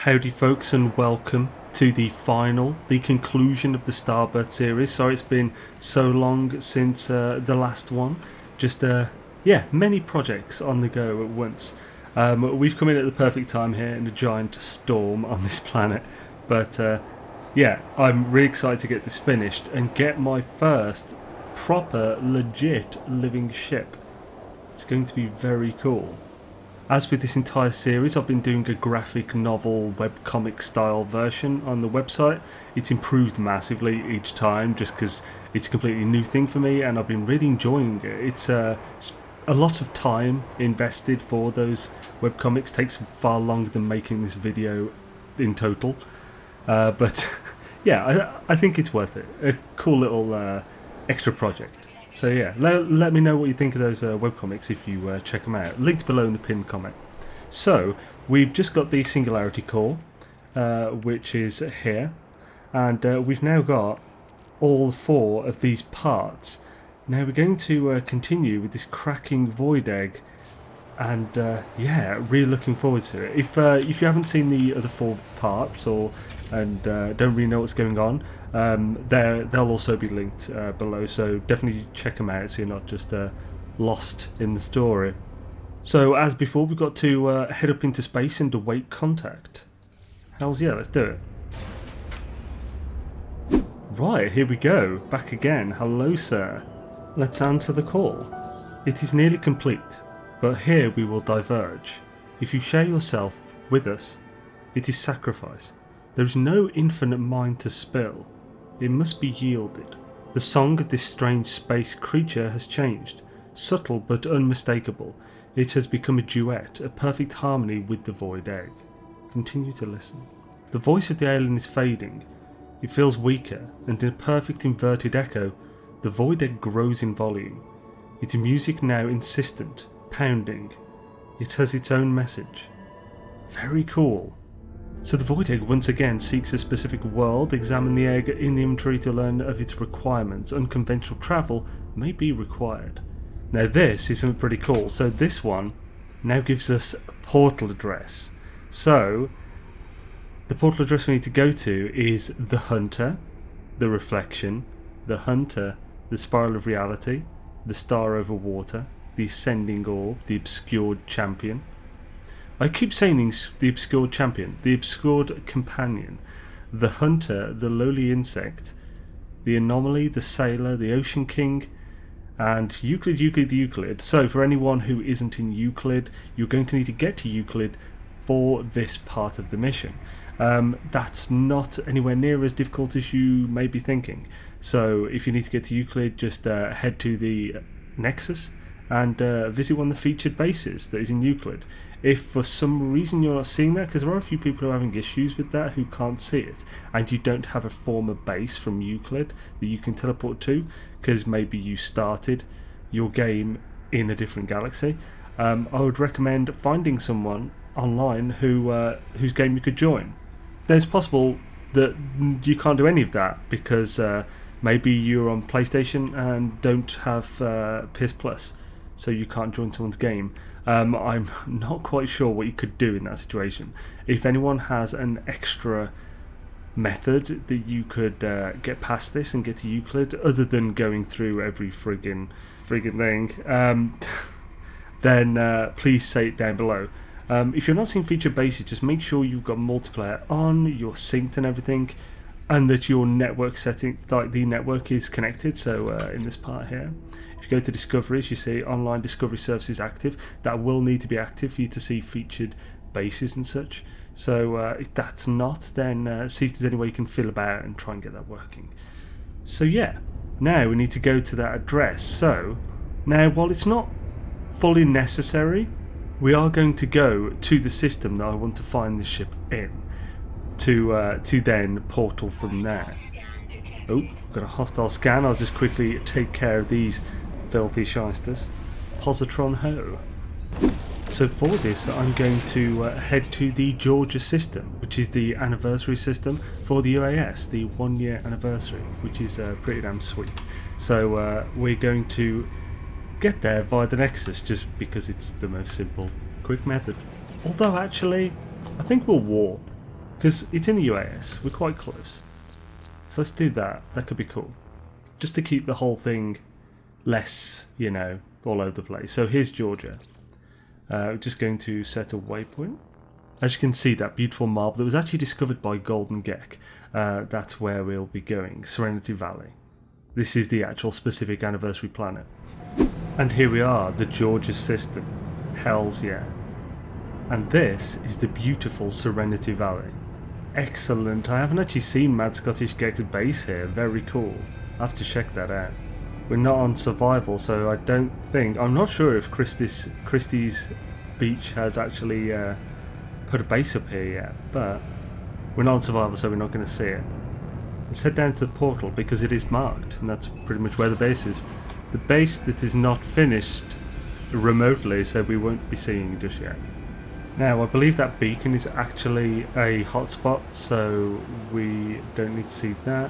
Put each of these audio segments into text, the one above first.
Howdy folks, and welcome to the conclusion of the Starbirth series. Sorry it's been so long since the last one. Just many projects on the go at once. We've come in at the perfect time here in a giant storm on this planet. But I'm really excited to get this finished and get my first proper, legit living ship. It's going to be very cool. As with this entire series, I've been doing a graphic novel webcomic style version on the website. It's improved massively each time just because it's a completely new thing for me and I've been really enjoying it. It's a lot of time invested for those webcomics. It takes far longer than making this video in total. But I think it's worth it. A cool little extra project. So yeah, let me know what you think of those webcomics if you check them out. Linked below in the pinned comment. So, we've just got the Singularity Core, which is here. And we've now got all 4 of these parts. Now we're going to continue with this cracking void egg. And really looking forward to it. If you haven't seen the other 4 parts and don't really know what's going on, they'll also be linked below, so definitely check them out so you're not just lost in the story. So as before, we've got to head up into space and await contact. Hells yeah, let's do it. Right, here we go, back again. Hello sir. Let's answer the call. It is nearly complete, but here we will diverge. If you share yourself with us, it is sacrifice. There is no infinite mind to spill. It must be yielded. The song of this strange space creature has changed, subtle but unmistakable. It has become a duet, a perfect harmony with the void egg. Continue to listen. The voice of the alien is fading. It feels weaker, and in a perfect inverted echo, the void egg grows in volume. Its music now insistent, pounding. It has its own message. Very cool. So the void egg once again seeks a specific world. Examine the egg in the inventory to learn of its requirements. Unconventional travel may be required. Now this is something pretty cool. So this one now gives us a portal address. So the portal address we need to go to is the Hunter, the Reflection, the Hunter, the Spiral of Reality, the Star over Water, the Ascending Orb, the Obscured Champion. I keep saying the Obscured Champion, the Obscured Companion, the Hunter, the Lowly Insect, the Anomaly, the Sailor, the Ocean King, and Euclid. So for anyone who isn't in Euclid, you're going to need to get to Euclid for this part of the mission. That's not anywhere near as difficult as you may be thinking. So if you need to get to Euclid, just head to the Nexus and visit one of the featured bases that is in Euclid. If for some reason you're not seeing that, because there are a few people who are having issues with that who can't see it, and you don't have a former base from Euclid that you can teleport to, because maybe you started your game in a different galaxy, I would recommend finding someone online whose game you could join. There's possible that you can't do any of that because maybe you're on PlayStation and don't have PS Plus, so you can't join someone's game. I'm not quite sure what you could do in that situation. If anyone has an extra method that you could get past this and get to Euclid, other than going through every friggin' thing, then please say it down below. If you're not seeing featured bases, just make sure you've got multiplayer on, you're synced and everything, and that your network setting, like the network is connected. So in this part here, if you go to discoveries, you see online discovery services active. That will need to be active for you to see featured bases and such. So if that's not, then see if there's any way you can fill about and try and get that working. So yeah, now we need to go to that address. So now, while it's not fully necessary, we are going to go to the system that I want to find the ship in, to then portal from there. Oh, got a hostile scan. I'll just quickly take care of these filthy shysters. Positron ho. So for this, I'm going to head to the Georgia system, which is the anniversary system for the UAS, the 1 year anniversary, which is pretty damn sweet. So we're going to get there via the Nexus just because it's the most simple, quick method. Although actually, I think we'll warp. Because it's in the UAS, we're quite close. So let's do that, that could be cool. Just to keep the whole thing less, you know, all over the place. So here's Georgia. We're just going to set a waypoint. As you can see, that beautiful marble that was actually discovered by Golden Gek, that's where we'll be going, Serenity Valley. This is the actual specific anniversary planet. And here we are, the Georgia system. Hells yeah. And this is the beautiful Serenity Valley. Excellent. I haven't actually seen Mad Scottish Gek's base here. Very cool. I have to check that out. We're not on survival, so I don't think... I'm not sure if Christie's Beach has actually put a base up here yet, but we're not on survival, so we're not going to see it. Let's head down to the portal because it is marked, and that's pretty much where the base is. The base that is not finished remotely, so we won't be seeing it just yet. Now, I believe that beacon is actually a hotspot, so we don't need to see that.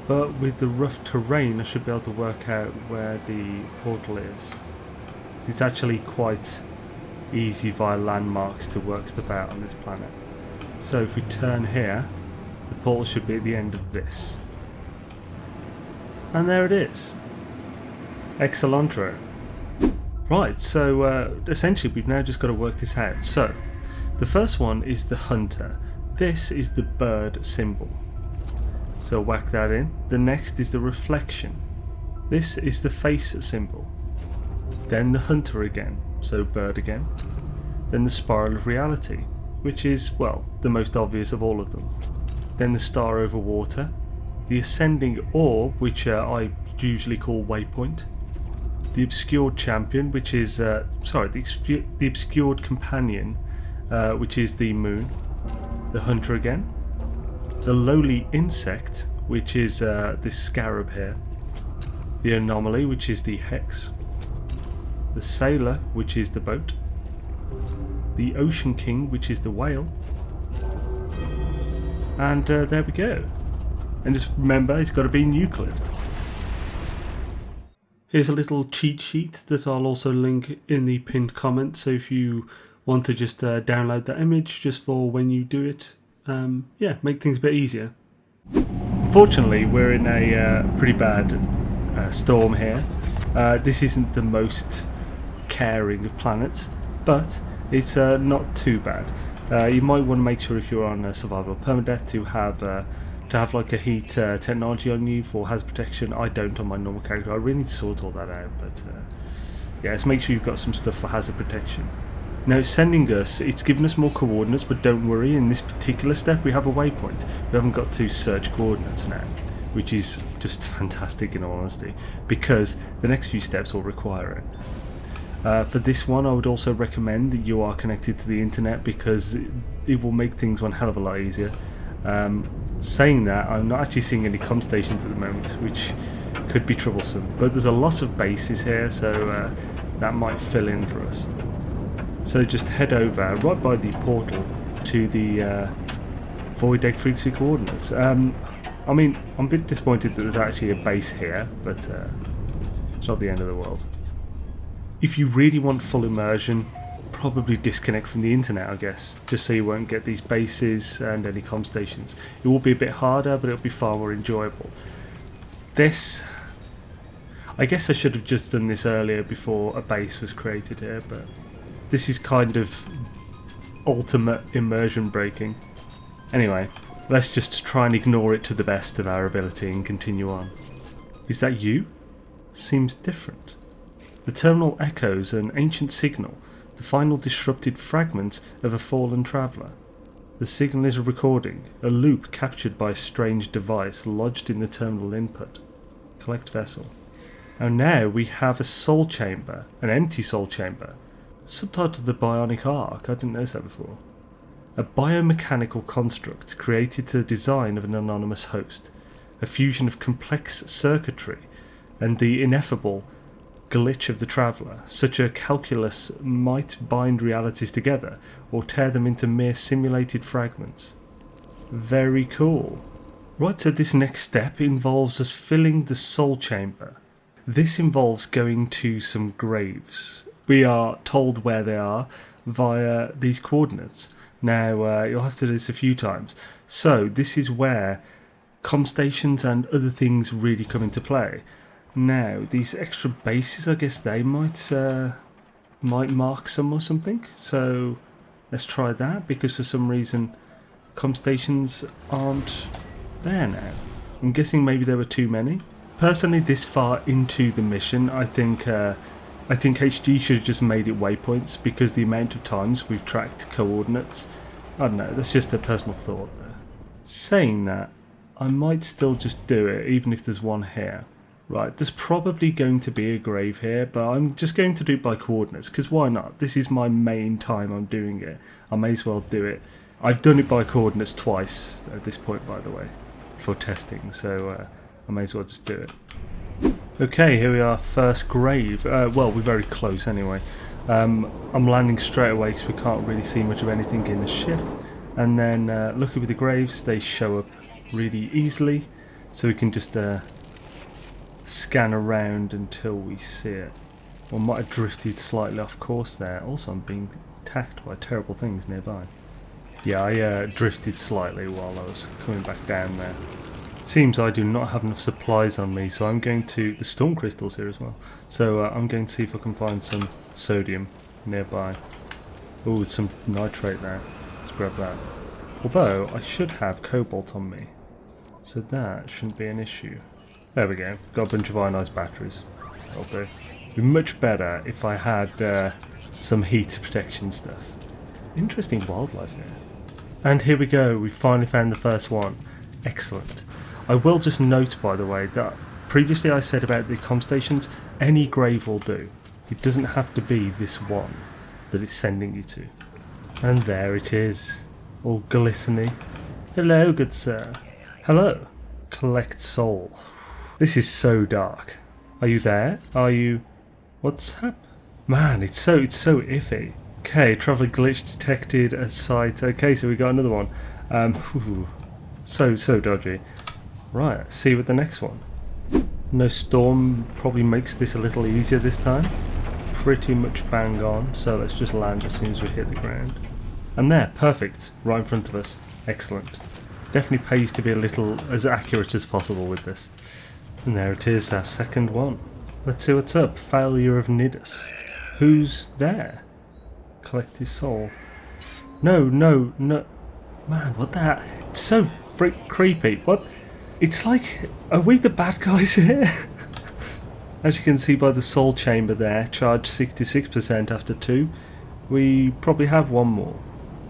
But with the rough terrain, I should be able to work out where the portal is. It's actually quite easy via landmarks to work stuff out on this planet. So if we turn here, the portal should be at the end of this. And there it is. Excellentro. Right, so essentially we've now just got to work this out. So, the first one is the hunter. This is the bird symbol. So whack that in. The next is the reflection. This is the face symbol. Then the hunter again, so bird again. Then the spiral of reality, which is, well, the most obvious of all of them. Then the star over water. The ascending orb, which I usually call waypoint. The obscured champion, which is the obscured companion, which is the moon. The hunter again. The lowly insect, which is this scarab here. The anomaly, which is the hex. The sailor, which is the boat. The ocean king, which is the whale. And there we go. And just remember, it's got to be in Euclid. Here's a little cheat sheet that I'll also link in the pinned comment, so if you want to just download that image just for when you do it, yeah, make things a bit easier. Unfortunately, we're in a pretty bad storm here. This isn't the most caring of planets, but it's not too bad. You might want to make sure if you're on a survival permadeath to have like a heat technology on you for hazard protection. I don't on my normal character. I really need to sort all that out, but yeah, let's make sure you've got some stuff for hazard protection. Now it's sending us, it's given us more coordinates, but don't worry, in this particular step we have a waypoint. We haven't got to search coordinates now, which is just fantastic in all honesty, because the next few steps will require it. For this one, I would also recommend that you are connected to the internet, because it will make things one hell of a lot easier. Saying that, I'm not actually seeing any comm stations at the moment, which could be troublesome, but there's a lot of bases here, so that might fill in for us. So just head over right by the portal to the Void Egg Frequency coordinates. I mean, I'm a bit disappointed that there's actually a base here, but it's not the end of the world. If you really want full immersion, probably disconnect from the internet, I guess, just so you won't get these bases and any comm stations. It will be a bit harder, but it'll be far more enjoyable. This, I guess I should have just done this earlier before a base was created here, but this is kind of ultimate immersion breaking. Anyway, let's just try and ignore it to the best of our ability and continue on. Is that you? Seems different. The terminal echoes an ancient signal, the final disrupted fragment of a fallen traveller. The signal is a recording, a loop captured by a strange device lodged in the terminal input. Collect vessel. And now we have a soul chamber, an empty soul chamber. Subtitled The Bionic Arc, I didn't notice that before. A biomechanical construct created to the design of an anonymous host, a fusion of complex circuitry and the ineffable glitch of the traveller. Such a calculus might bind realities together or tear them into mere simulated fragments. Very cool. Right, so this next step involves us filling the soul chamber. This involves going to some graves. We are told where they are via these coordinates, Now, you'll have to do this a few times. So, this is where comm stations and other things really come into play. Now, these extra bases, I guess they might mark some or something. So, let's try that, because for some reason, comm stations aren't there now. I'm guessing maybe there were too many. Personally, this far into the mission, I think HG should have just made it waypoints, because the amount of times we've tracked coordinates, I don't know, that's just a personal thought there. Saying that, I might still just do it, even if there's one here. Right, there's probably going to be a grave here, but I'm just going to do it by coordinates, because why not? This is my main time I'm doing it. I may as well do it. I've done it by coordinates twice at this point, by the way, for testing, so I may as well just do it. Okay, here we are, first grave. Well, we're very close anyway. I'm landing straight away because we can't really see much of anything in the ship. And then, luckily with the graves, they show up really easily, so we can just scan around until we see it. Well, might have drifted slightly off course there. Also, I'm being attacked by terrible things nearby. Yeah, I drifted slightly while I was coming back down there. It seems I do not have enough supplies on me, so I'm going to... The storm crystals here as well. So I'm going to see if I can find some sodium nearby. Oh, there's some nitrate there. Let's grab that. Although, I should have cobalt on me, so that shouldn't be an issue. There we go. Got a bunch of ionized batteries. That'll do. It'd be much better if I had some heat protection stuff. Interesting wildlife here. And here we go. We finally found the first one. Excellent. I will just note, by the way, that previously I said about the comm stations, any grave will do. It doesn't have to be this one that it's sending you to. And there it is. All glistening. Hello, good sir. Hello. Collect soul. This is so dark. Are you there? Are you... What's happened? Man, it's so iffy. Okay, traveller glitch detected at site. Okay, so we got another one. So dodgy. Right, let's see what the next one. No storm probably makes this a little easier this time. Pretty much bang on, so let's just land as soon as we hit the ground. And there, perfect, right in front of us. Excellent. Definitely pays to be a little as accurate as possible with this. And there it is, our second one. Let's see what's up. Failure of Nidus. Who's there? Collect his soul. No. Man, what the hell? It's so creepy. What? It's like, are we the bad guys here? As you can see by the soul chamber there, charged 66% after 2. We probably have one more.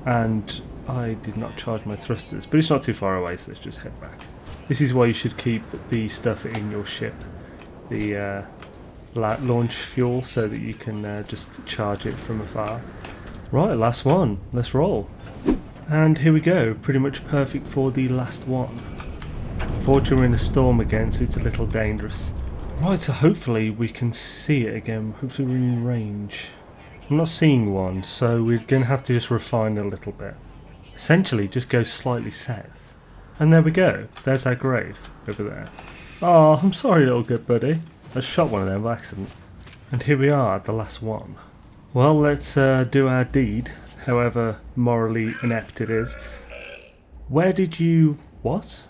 And I did not charge my thrusters, but it's not too far away, so let's just head back. This is why you should keep the stuff in your ship. The launch fuel, so that you can just charge it from afar. Right, last one. Let's roll. And here we go. Pretty much perfect for the last one. Unfortunately, we're in a storm again, so it's a little dangerous. Right, so hopefully we can see it again. Hopefully we're in range. I'm not seeing one, so we're going to have to just refine it a little bit. Essentially, just go slightly south. And there we go. There's our grave over there. Oh, I'm sorry, little good buddy. I shot one of them by accident. And here we are, the last one. Well, let's do our deed, however morally inept it is. Where did you... What?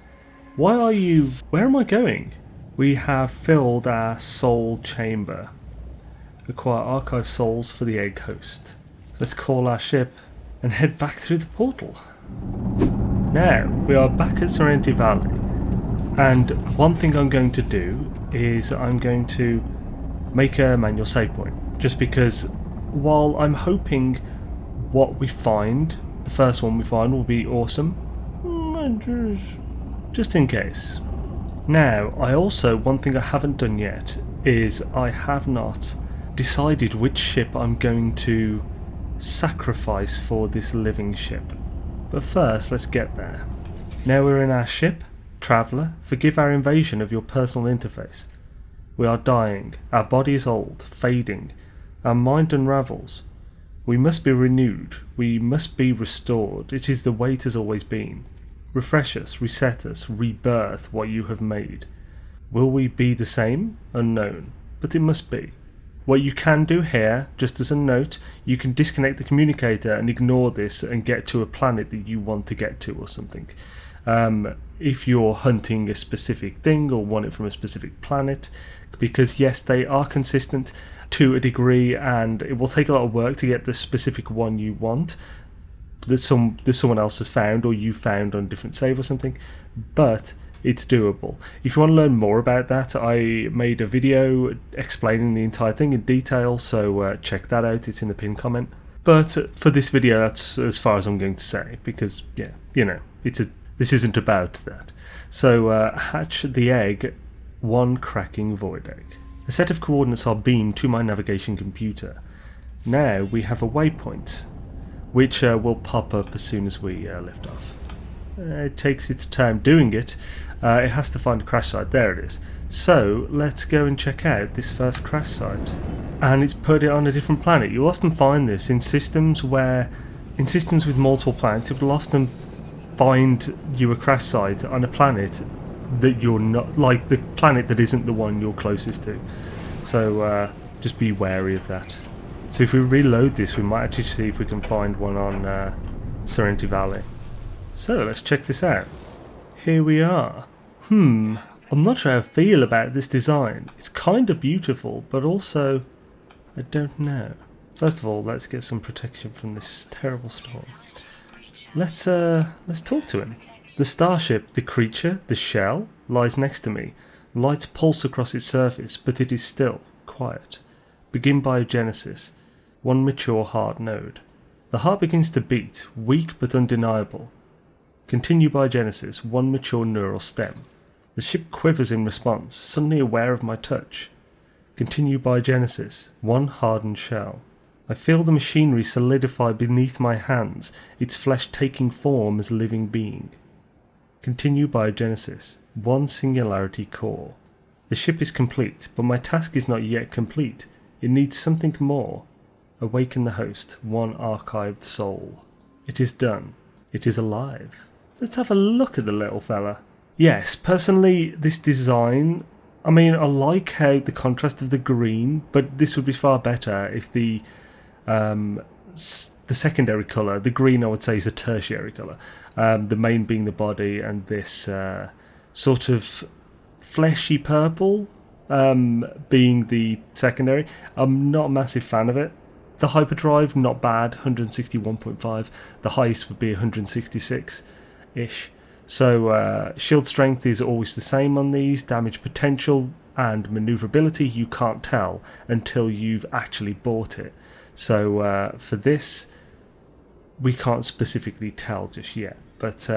Why are you... Where am I going? We have filled our soul chamber. Acquire archive souls for the egg host. Let's call our ship and head back through the portal. Now, we are back at Serenity Valley. And one thing I'm going to do is I'm going to make a manual save point. Just because while I'm hoping what we find, the first one we find, will be awesome, just in case. Now, one thing I haven't done yet is I have not decided which ship I'm going to sacrifice for this living ship. But first, let's get there. Now we're in our ship. Traveller, forgive our invasion of your personal interface. We are dying. Our body is old, fading. Our mind unravels. We must be renewed. We must be restored. It is the way it has always been. Refresh us, reset us, rebirth what you have made. Will we be the same? Unknown. But it must be. What you can do here, just as a note, you can disconnect the communicator and ignore this and get to a planet that you want to get to or something. If you're hunting a specific thing or want it from a specific planet, because yes, they are consistent to a degree, and it will take a lot of work to get the specific one you want that someone else has found or you found on a different save or something, but it's doable. If you want to learn more about that, I made a video explaining the entire thing in detail, so check that out, it's in the pinned comment. But for this video, that's as far as I'm going to say, because yeah, you know, this isn't about that. So hatch the egg, one cracking void egg. A set of coordinates are beamed to my navigation computer. Now we have a waypoint, which will pop up as soon as we lift off. It takes its time doing it. It has to find a crash site. There it is. So let's go and check out this first crash site. And it's put it on a different planet. You'll often find this in systems with multiple planets. It will often find you a crash site on a planet that you're not, like the planet that isn't the one you're closest to. So just be wary of that. So if we reload this, we might actually see if we can find one on Serenity Valley. So let's check this out. Here we are. I'm not sure how I feel about this design. It's kind of beautiful, but also I don't know. First of all, let's get some protection from this terrible storm. Let's talk to him. The starship, the creature, the shell, lies next to me. Lights pulse across its surface, but it is still, quiet. Begin biogenesis. One mature heart node. The heart begins to beat, weak but undeniable. Continue biogenesis. One mature neural stem. The ship quivers in response, suddenly aware of my touch. Continue biogenesis. One hardened shell. I feel the machinery solidify beneath my hands, its flesh taking form as a living being. Continue biogenesis. One singularity core. The ship is complete, but my task is not yet complete. It needs something more. Awaken the host. One archived soul. It is done. It is alive. Let's have a look at the little fella. Yes, personally, this design, I mean, I like how the contrast of the green, but this would be far better if the secondary colour, the green I would say is a tertiary colour, the main being the body, and this sort of fleshy purple being the secondary. I'm not a massive fan of it. The hyperdrive, not bad, 161.5. The highest would be 166-ish. So shield strength is always the same on these. Damage potential and maneuverability you can't tell until you've actually bought it. So for this, we can't specifically tell just yet. But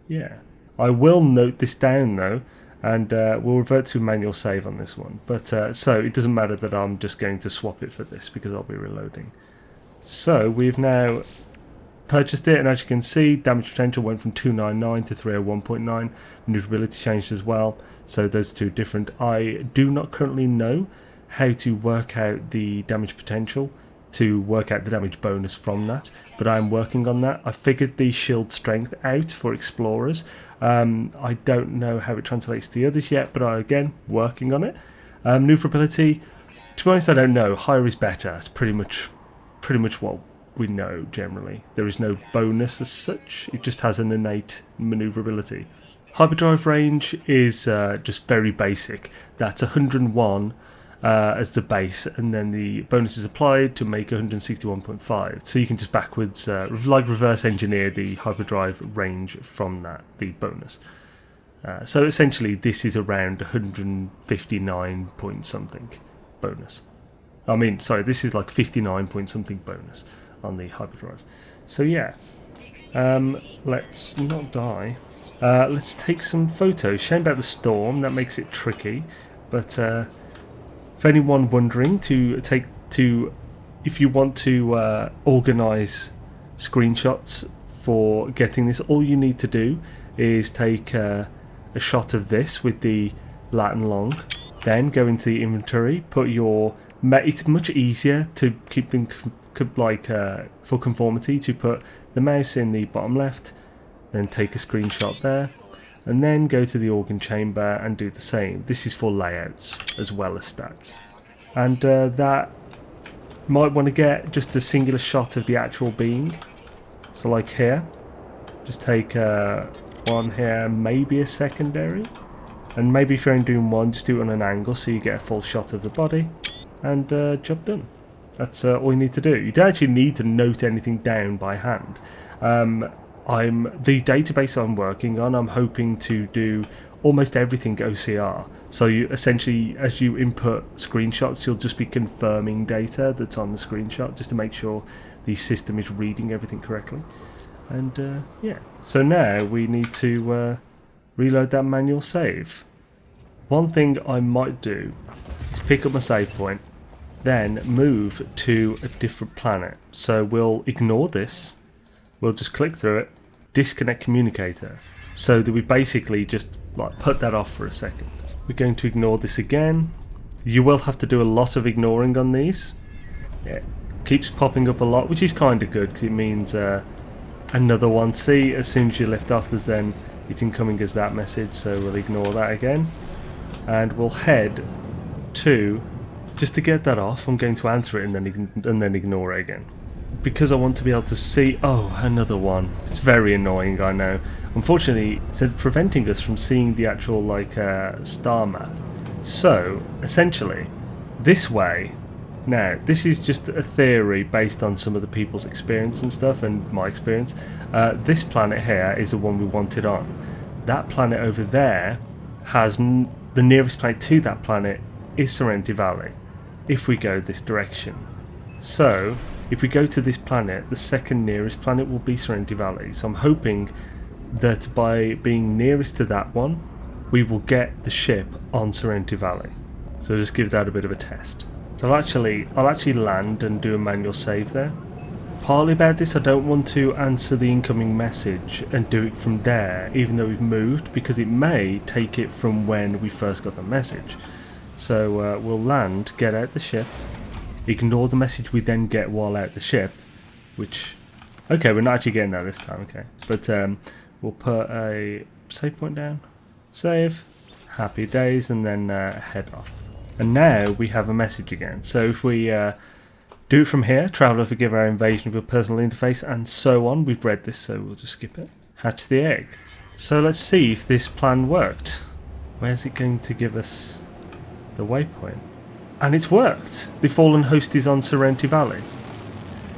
yeah, I will note this down though, and we'll revert to manual save on this one. But so it doesn't matter that I'm just going to swap it for this because I'll be reloading. So we've now purchased it, and as you can see, damage potential went from 299 to 301.9. Maneuverability changed as well, so those two different. I do not currently know how to work out the damage potential to work out the damage bonus from that, but I'm working on that. I figured the shield strength out for explorers. I don't know how it translates to the others yet, but I, again, working on it. Maneuverability, to be honest, I don't know. Higher is better. It's pretty much what we know generally. There is no bonus as such, it just has an innate maneuverability. Hyperdrive range is just very basic. That's 101 as the base, and then the bonus is applied to make 161.5. So you can just backwards, like reverse engineer the hyperdrive range from that, the bonus. So essentially this is around 159 point something bonus. I mean, sorry, this is like 59 point something bonus on the hyperdrive. So yeah, let's not die. Let's take some photos. Shame about the storm, that makes it tricky. But for anyone wondering, if you want to organise screenshots for getting this, all you need to do is take a shot of this with the lat and long, then go into the inventory, put your. It's much easier to keep them for conformity to put the mouse in the bottom left, then take a screenshot there, and then go to the organ chamber and do the same. This is for layouts as well as stats. and that might want to get just a singular shot of the actual being. So like here, just take one here, maybe a secondary, and maybe if you're only doing one, just do it on an angle so you get a full shot of the body, and job done. That's all you need to do. You don't actually need to note anything down by hand. The database I'm working on, I'm hoping to do almost everything OCR. So you essentially, as you input screenshots, you'll just be confirming data that's on the screenshot just to make sure the system is reading everything correctly. And yeah, so now we need to reload that manual save. One thing I might do is pick up my save point, then move to a different planet. So we'll ignore this, we'll just click through it, disconnect communicator, so that we basically just like put that off for a second. We're going to ignore this again. You will have to do a lot of ignoring on these. Yeah, keeps popping up a lot, which is kind of good because it means another one. See, as soon as you lift off, there's then it's incoming as that message, so we'll ignore that again. And we'll head to, just to get that off, I'm going to answer it and then ignore it again. Because I want to be able to see, oh, another one. It's very annoying, I know. Unfortunately, it's preventing us from seeing the actual star map. So, essentially, this way, now, this is just a theory based on some of the people's experience and stuff, and my experience. This planet here is the one we wanted on. That planet over there has, the nearest planet to that planet is Serenity Valley, if we go this direction. So, if we go to this planet, the second nearest planet will be Serenity Valley. So I'm hoping that by being nearest to that one, we will get the ship on Serenity Valley. So just give that a bit of a test. I'll actually land and do a manual save there. Partly about this, I don't want to answer the incoming message and do it from there, even though we've moved, because it may take it from when we first got the message. So we'll land, get out the ship, ignore the message we then get while out the ship, which, okay, we're not actually getting that this time, okay. But we'll put a save point down, save, happy days, and then head off. And now we have a message again. So if we do it from here, traveller forgive our invasion of your personal interface, and so on. We've read this, so we'll just skip it. Hatch the egg. So let's see if this plan worked. Where's it going to give us the waypoint? And it's worked. The fallen host is on Serenity Valley.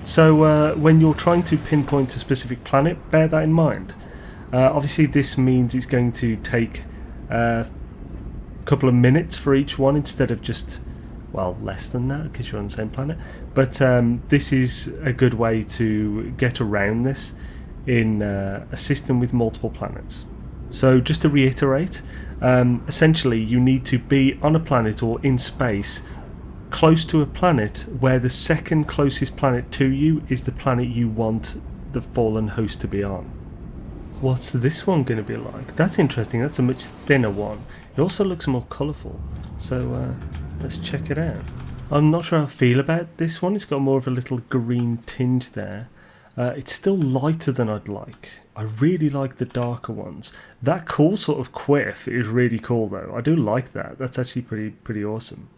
So when you're trying to pinpoint a specific planet, bear that in mind. Obviously this means it's going to take a couple of minutes for each one instead of just, well, less than that because you're on the same planet. But this is a good way to get around this in a system with multiple planets. So just to reiterate, essentially you need to be on a planet or in space close to a planet where the second closest planet to you is the planet you want the fallen host to be on. What's this one going to be like? That's interesting. That's a much thinner one. It also looks more colourful. So let's check it out. I'm not sure how I feel about this one. It's got more of a little green tinge there. It's still lighter than I'd like. I really like the darker ones. That cool sort of quiff is really cool though. I do like that. That's actually pretty awesome.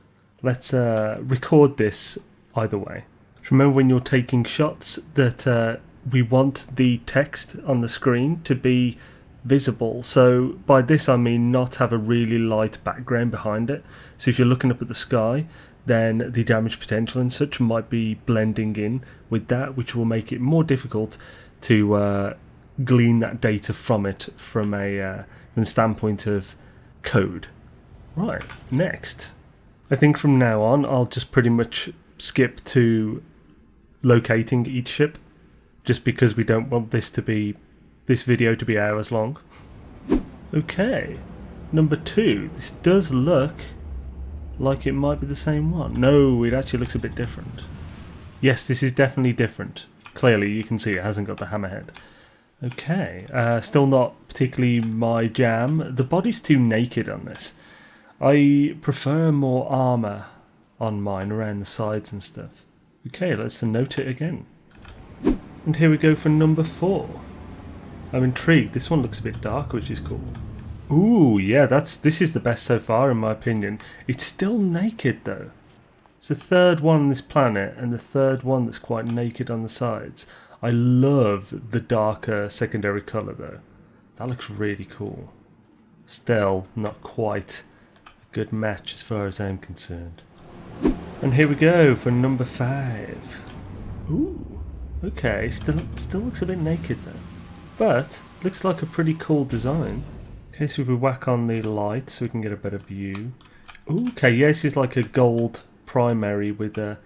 Let's record this either way. Remember when you're taking shots that we want the text on the screen to be visible. So by this I mean not have a really light background behind it. So if you're looking up at the sky, then the damage potential and such might be blending in with that, which will make it more difficult to glean that data from it from the standpoint of code. Right, next. I think from now on I'll just pretty much skip to locating each ship, just because we don't want this video to be hours long. Okay, number 2. This does look like it might be the same one. No, it actually looks a bit different. Yes, this is definitely different. Clearly, you can see it hasn't got the hammerhead. Okay, still not particularly my jam. The body's too naked on this. I prefer more armour on mine around the sides and stuff. Okay, let's note it again. And here we go for number 4. I'm intrigued. This one looks a bit dark, which is cool. Ooh, yeah, this is the best so far in my opinion. It's still naked though. It's the third one on this planet and the third one that's quite naked on the sides. I love the darker secondary colour though. That looks really cool. Still not quite a good match as far as I'm concerned. And here we go for number 5. Ooh, okay, still looks a bit naked though. But looks like a pretty cool design. Okay, so we whack on the light so we can get a better view. Ooh, okay, yes, it's like a gold primary with a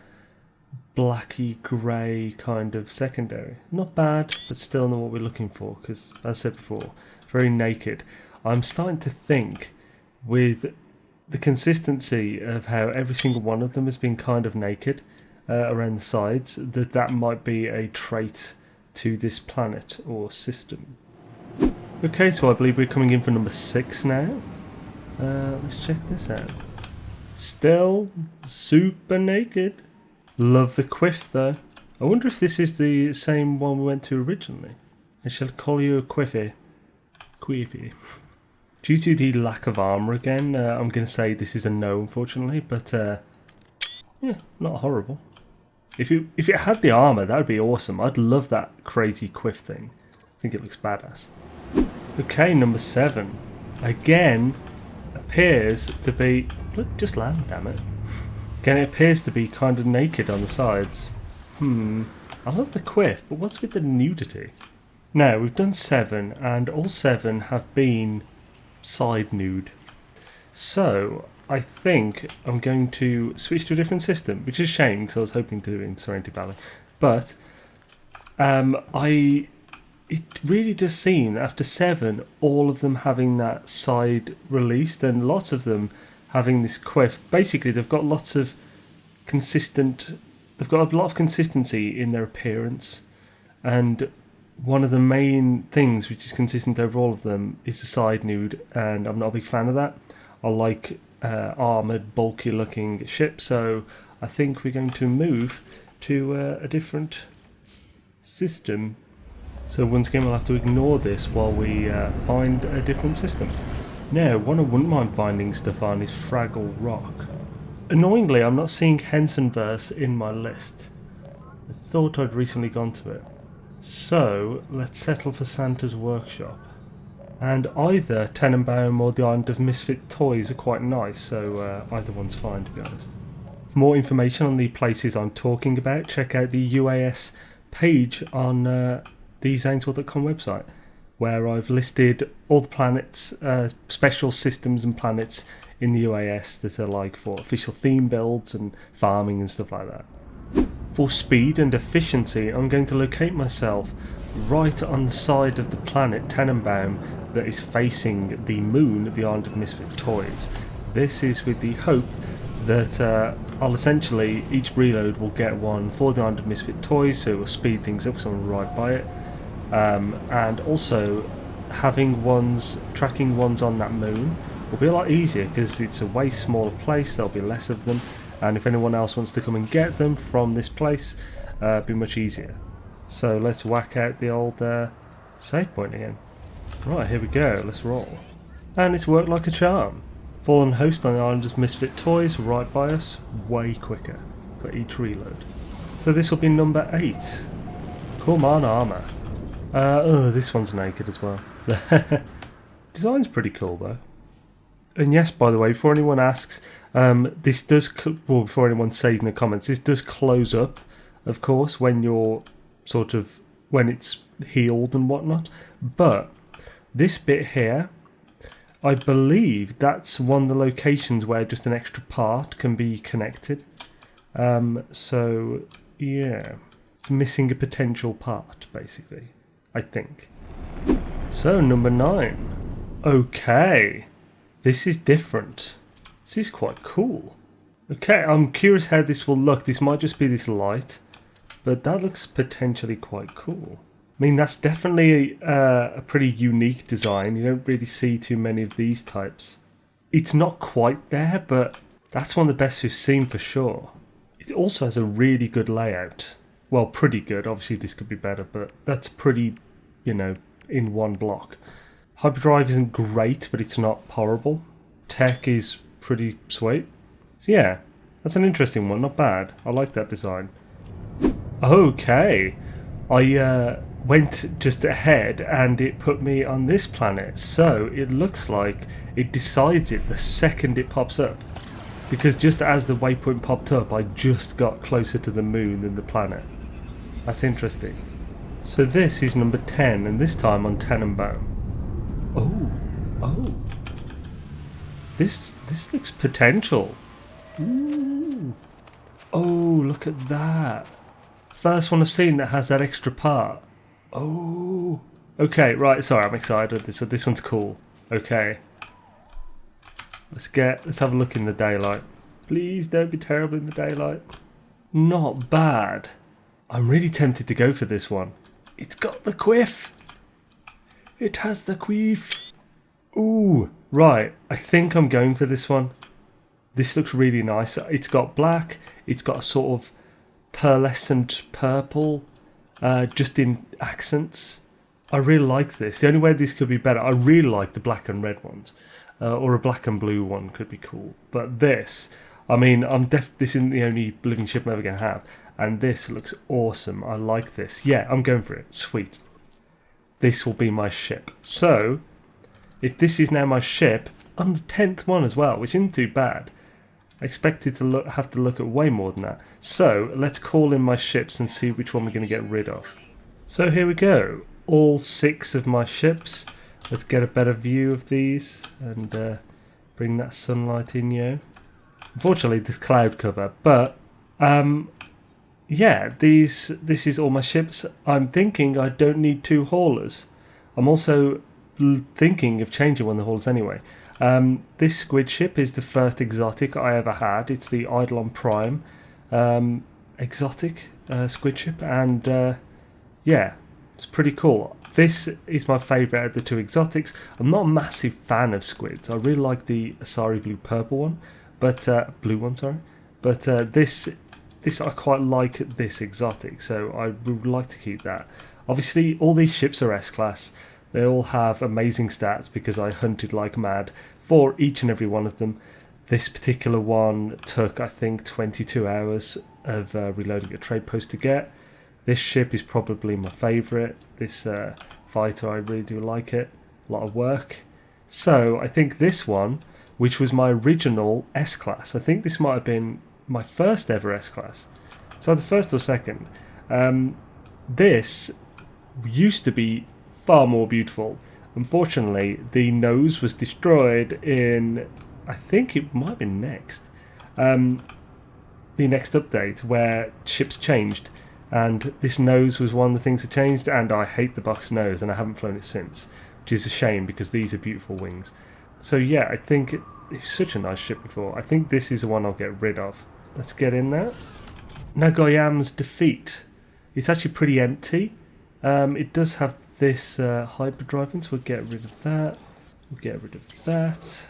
blacky grey kind of secondary. Not bad, but still not what we're looking for, because as I said before, very naked. I'm starting to think with the consistency of how every single one of them has been kind of naked around the sides, that might be a trait to this planet or system. Okay, so I believe we're coming in for number 6 now. Let's check this out. Still super naked. Love the quiff though. I wonder if this is the same one we went to originally. I shall call you a quiffy. Quiffy. Due to the lack of armour again, I'm going to say this is a no, unfortunately. But yeah, not horrible. If it had the armour, that would be awesome. I'd love that crazy quiff thing. I think it looks badass. Okay, number 7. Again, appears to be... Look, just land, damn it. Again, it appears to be kind of naked on the sides. I love the quiff, but what's with the nudity? Now, we've done 7, and all 7 have been side nude. So, I think I'm going to switch to a different system, which is a shame, because I was hoping to do it in Serenity Valley. But, it really does seem, after 7, all of them having that side released, and lots of them having this quiff. Basically, they've got lots of they've got a lot of consistency in their appearance, and one of the main things which is consistent over all of them is the side nude, and I'm not a big fan of that. I like armoured, bulky looking ships, so I think we're going to move to a different system. So once again we'll have to ignore this while we find a different system. Now, one I wouldn't mind finding stuff on is Fraggle Rock. Annoyingly, I'm not seeing Hensonverse in my list. I thought I'd recently gone to it. So, let's settle for Santa's Workshop. And either Tenenbaum or the Island of Misfit Toys are quite nice, so either one's fine to be honest. For more information on the places I'm talking about, check out the UAS page on the Xainesworld.com website, where I've listed all the planets, special systems and planets in the UAS that are like for official theme builds and farming and stuff like that. For speed and efficiency, I'm going to locate myself right on the side of the planet Tenenbaum that is facing the moon at the Island of Misfit Toys. This is with the hope that I'll essentially, each reload will get one for the Island of Misfit Toys, so it will speed things up because I'm right by it. And also having tracking ones on that moon will be a lot easier because it's a way smaller place, there'll be less of them, and if anyone else wants to come and get them from this place, it'll be much easier. So let's whack out the old save point again. Right, here we go, let's roll. And it's worked like a charm. Fallen host on the Island of Misfit Toys right by us, way quicker for each reload. So this will be number 8. Come on, armour. Oh, this one's naked as well. Design's pretty cool though. And yes, by the way, before anyone asks, this does, well, before anyone says in the comments, this does close up, of course, when you're when it's healed and whatnot. But this bit here, I believe that's one of the locations where just an extra part can be connected. So, yeah, it's missing a potential part, basically, I think. So, number 9. Okay, this is different. This is quite cool. Okay, I'm curious how this will look. This might just be this light, but that looks potentially quite cool. I mean, that's definitely a pretty unique design. You don't really see too many of these types. It's not quite there, but that's one of the best we've seen for sure. It also has a really good layout. Well, pretty good. Obviously, this could be better, but that's pretty, in one block. Hyperdrive isn't great, but it's not horrible. Tech is pretty sweet. So yeah, That's an interesting one, not bad. I like that design. Okay, I went just ahead and it put me on this planet, so it looks like it decides it the second it pops up. Because just as the waypoint popped up, I just got closer to the moon than the planet. That's interesting. So this is number 10, and this time on Tenenbaum. Oh. This looks potential. Ooh. Oh, look at that. First one I've seen that has that extra part. Oh. Okay, right, sorry, I'm excited. This one's cool. Okay. Let's have a look in the daylight. Please don't be terrible in the daylight. Not bad. I'm really tempted to go for this one. It's got the quiff. It has the quiff. Ooh, right. I think I'm going for this one. This looks really nice. It's got black. It's got a sort of pearlescent purple, just in accents. I really like this. The only way this could be better, I really like the black and red ones, or a black and blue one could be cool. But this, I mean, this isn't the only living ship I'm ever going to have, and this looks awesome. I like this. Yeah, I'm going for it. Sweet. This will be my ship. So, if this is now my ship, I'm the 10th one as well, which isn't too bad. I expected to have to look at way more than that. So, let's call in my ships and see which one we're going to get rid of. So here we go. All 6 of my ships. Let's get a better view of these and bring that sunlight in, yo. Unfortunately, this cloud cover, but yeah, this is all my ships. I'm thinking I don't need 2 haulers. I'm also thinking of changing one of the haulers anyway. This squid ship is the first exotic I ever had. It's the Eidolon Prime exotic squid ship, and yeah, it's pretty cool. This is my favourite of the 2 exotics. I'm not a massive fan of squids. I really like the Asari blue purple one, but blue one, sorry. But this I quite like this exotic, so I would like to keep that. Obviously, all these ships are S-class. They all have amazing stats because I hunted like mad for each and every one of them. This particular one took, I think, 22 hours of reloading a trade post to get. This ship is probably my favourite. This fighter, I really do like it. A lot of work. So I think this one, which was my original S-class, I think this might have been my first ever S-class. So the first or second. This used to be far more beautiful. Unfortunately, the nose was destroyed in, I think it might have been next. The next update where ships changed. And this nose was one of the things that changed, and I hate the box nose, and I haven't flown it since, which is a shame because these are beautiful wings. So yeah, I think it's such a nice ship before. I think this is the one I'll get rid of. Let's get in there. Nagoyam's Defeat. It's actually pretty empty. It does have this hyperdrive in, so we'll get rid of that. We'll get rid of that.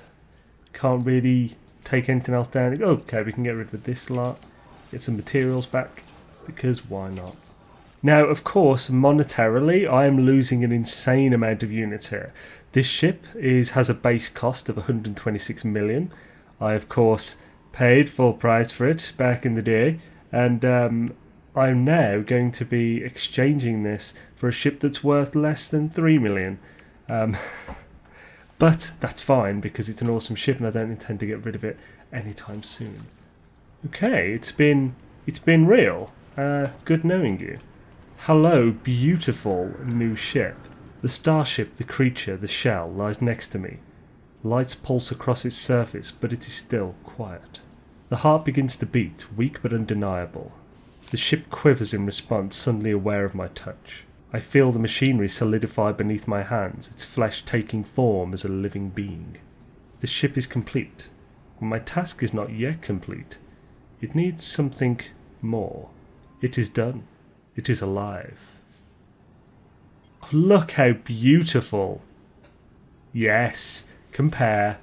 Can't really take anything else down. Okay, we can get rid of this lot. Get some materials back. Because why not? Now, of course, monetarily, I am losing an insane amount of units here. This ship has a base cost of 126 million. I, of course, paid full price for it back in the day, and I'm now going to be exchanging this for a ship that's worth less than 3 million. But that's fine because it's an awesome ship, and I don't intend to get rid of it anytime soon. Okay, it's been real. It's good knowing you. Hello, beautiful new ship. The starship, the creature, the shell, lies next to me. Lights pulse across its surface, but it is still quiet. The heart begins to beat, weak but undeniable. The ship quivers in response, suddenly aware of my touch. I feel the machinery solidify beneath my hands, its flesh taking form as a living being. The ship is complete, but my task is not yet complete. It needs something more. It is done. It is alive. Look how beautiful. Yes, compare.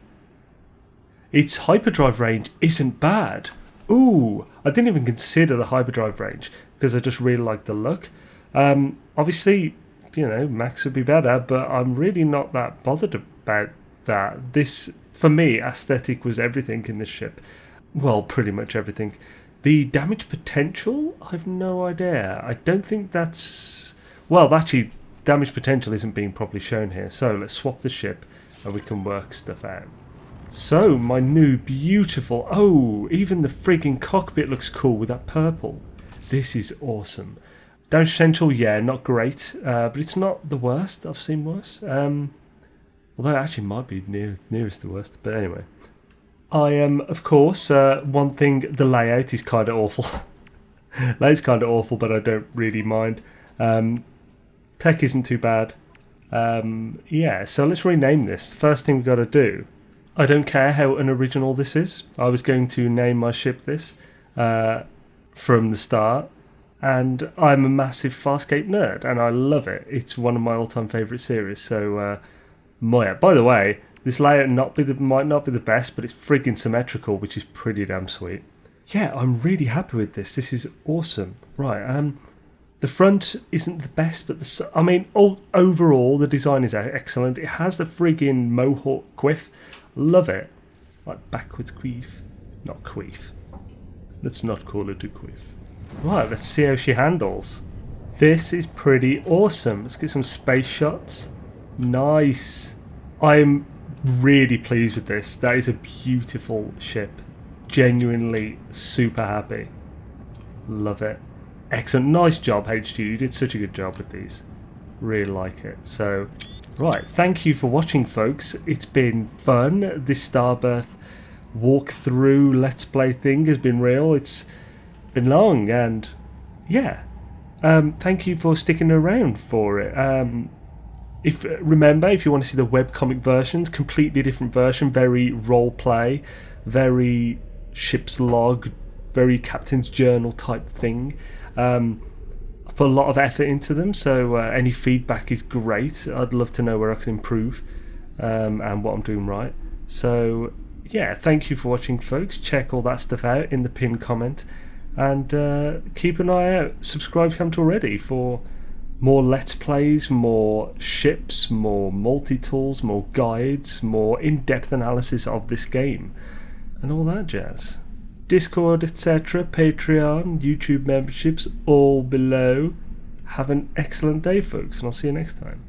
Its hyperdrive range isn't bad. Ooh, I didn't even consider the hyperdrive range because I just really like the look. Obviously, max would be better, but I'm really not that bothered about that. This, for me, aesthetic was everything in this ship. well, pretty much everything. The damage potential, I've no idea. I don't think that's... Well, actually, damage potential isn't being properly shown here. So let's swap the ship and we can work stuff out. So, my new beautiful... Oh, even the frigging cockpit looks cool with that purple. This is awesome. Damage potential, yeah, not great. But it's not the worst. I've seen worse. Although it actually might be nearest the worst. But anyway. I am, of course, one thing, the layout is kind of awful. Layout's kind of awful, but I don't really mind. Tech isn't too bad. Yeah, so let's rename this. The first thing we've got to do... I don't care how unoriginal this is. I was going to name my ship this from the start. And I'm a massive Farscape nerd, and I love it. It's one of my all-time favourite series. So, Moya. By the way, this layout might not be the best, but it's friggin' symmetrical, which is pretty damn sweet. Yeah, I'm really happy with this. This is awesome. Right, the front isn't the best, but overall, the design is excellent. It has the friggin' mohawk quiff. Love it. Like backwards queef. Not queef. Let's not call it a quiff. Right, let's see how she handles. This is pretty awesome. Let's get some space shots. Nice. I'm really pleased with this. That is a beautiful ship. Genuinely super happy. Love it. Excellent. Nice job, HG. You did such a good job with these. Really like it. So, right. Thank you for watching, folks. It's been fun. This Starbirth walkthrough Let's Play thing has been real. It's been long, and yeah. Thank you for sticking around for it. Remember, if you want to see the webcomic versions, completely different version, very role play, very ship's log, very captain's journal type thing. I put a lot of effort into them, so any feedback is great. I'd love to know where I can improve and what I'm doing right. So yeah, thank you for watching, folks. Check all that stuff out in the pinned comment, and keep an eye out. Subscribe if you haven't already for more Let's Plays, more ships, more multi-tools, more guides, more in-depth analysis of this game, and all that jazz. Discord, etc., Patreon, YouTube memberships, all below. Have an excellent day, folks, and I'll see you next time.